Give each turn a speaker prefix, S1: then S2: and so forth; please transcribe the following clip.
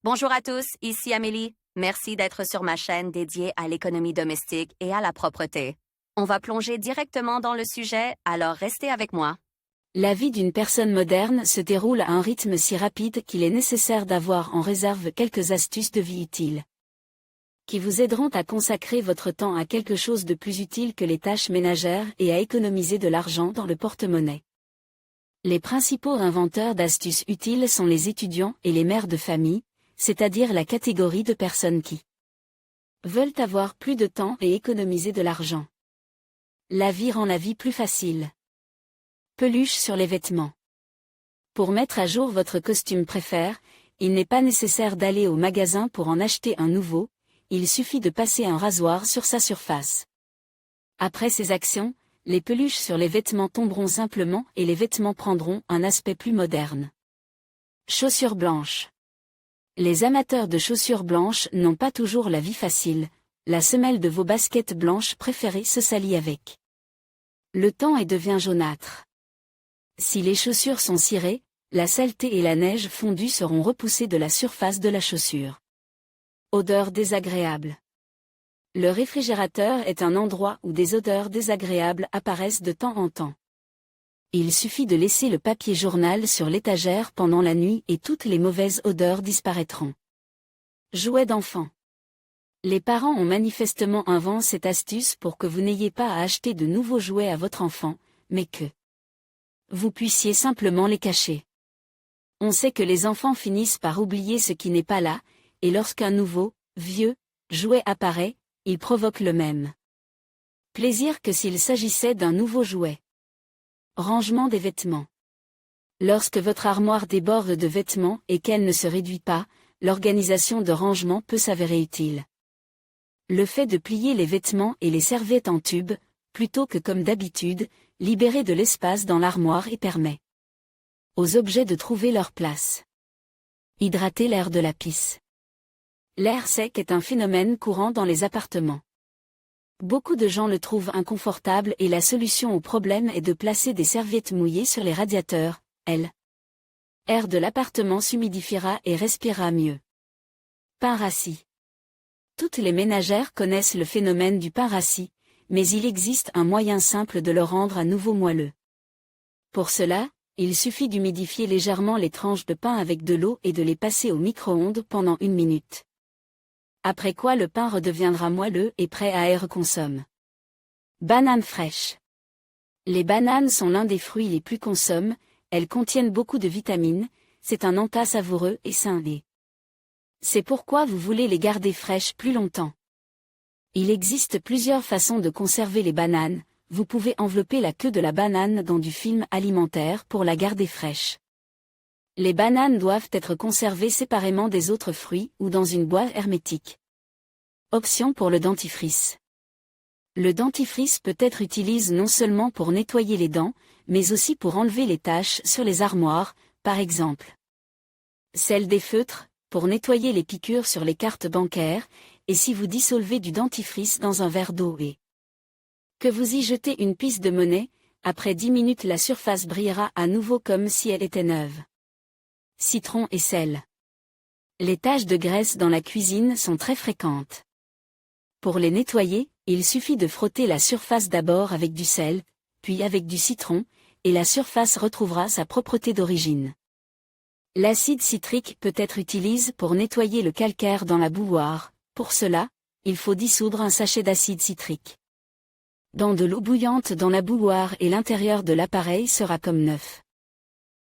S1: Bonjour à tous, ici Amélie. Merci d'être sur ma chaîne dédiée à l'économie domestique et à la propreté. On va plonger directement dans le sujet, alors restez avec moi.
S2: La vie d'une personne moderne se déroule à un rythme si rapide qu'il est nécessaire d'avoir en réserve quelques astuces de vie utiles, qui vous aideront à consacrer votre temps à quelque chose de plus utile que les tâches ménagères et à économiser de l'argent dans le porte-monnaie. Les principaux inventeurs d'astuces utiles sont les étudiants et les mères de famille, c'est-à-dire la catégorie de personnes qui veulent avoir plus de temps et économiser de l'argent. La vie rend la vie plus facile. Peluche sur les vêtements. Pour mettre à jour votre costume préféré, il n'est pas nécessaire d'aller au magasin pour en acheter un nouveau, il suffit de passer un rasoir sur sa surface. Après ces actions, les peluches sur les vêtements tomberont simplement et les vêtements prendront un aspect plus moderne. Chaussures blanches. Les amateurs de chaussures blanches n'ont pas toujours la vie facile, la semelle de vos baskets blanches préférées se salit avec le temps et devient jaunâtre. Si les chaussures sont cirées, la saleté et la neige fondue seront repoussées de la surface de la chaussure. Odeur désagréable. Le réfrigérateur est un endroit où des odeurs désagréables apparaissent de temps en temps. Il suffit de laisser le papier journal sur l'étagère pendant la nuit et toutes les mauvaises odeurs disparaîtront. Jouets d'enfants. Les parents ont manifestement inventé cette astuce pour que vous n'ayez pas à acheter de nouveaux jouets à votre enfant, mais que vous puissiez simplement les cacher. On sait que les enfants finissent par oublier ce qui n'est pas là, et lorsqu'un nouveau, vieux, jouet apparaît, il provoque le même plaisir que s'il s'agissait d'un nouveau jouet. Rangement des vêtements. Lorsque votre armoire déborde de vêtements et qu'elle ne se réduit pas, l'organisation de rangement peut s'avérer utile. Le fait de plier les vêtements et les serviettes en tube, plutôt que comme d'habitude, libérer de l'espace dans l'armoire et permet aux objets de trouver leur place. Hydrater l'air de la pisse. L'air sec est un phénomène courant dans les appartements. Beaucoup de gens le trouvent inconfortable et la solution au problème est de placer des serviettes mouillées sur les radiateurs, l'air de l'appartement s'humidifiera et respirera mieux. Pain rassis. Toutes les ménagères connaissent le phénomène du pain rassis, mais il existe un moyen simple de le rendre à nouveau moelleux. Pour cela, il suffit d'humidifier légèrement les tranches de pain avec de l'eau et de les passer au micro-ondes pendant 1 minute. Après quoi le pain redeviendra moelleux et prêt à être consommé. Bananes fraîches. Les bananes sont l'un des fruits les plus consommés, elles contiennent beaucoup de vitamines, c'est un encas savoureux et sain. C'est pourquoi vous voulez les garder fraîches plus longtemps. Il existe plusieurs façons de conserver les bananes, vous pouvez envelopper la queue de la banane dans du film alimentaire pour la garder fraîche. Les bananes doivent être conservées séparément des autres fruits ou dans une boîte hermétique. Option pour le dentifrice. Le dentifrice peut être utilisé non seulement pour nettoyer les dents, mais aussi pour enlever les taches sur les armoires, par exemple celle des feutres, pour nettoyer les piqûres sur les cartes bancaires, et si vous dissolvez du dentifrice dans un verre d'eau et que vous y jetez une pièce de monnaie, après 10 minutes la surface brillera à nouveau comme si elle était neuve. Citron et sel. Les taches de graisse dans la cuisine sont très fréquentes. Pour les nettoyer, il suffit de frotter la surface d'abord avec du sel, puis avec du citron, et la surface retrouvera sa propreté d'origine. L'acide citrique peut être utilisé pour nettoyer le calcaire dans la bouilloire, pour cela, il faut dissoudre un sachet d'acide citrique dans de l'eau bouillante dans la bouilloire et l'intérieur de l'appareil sera comme neuf.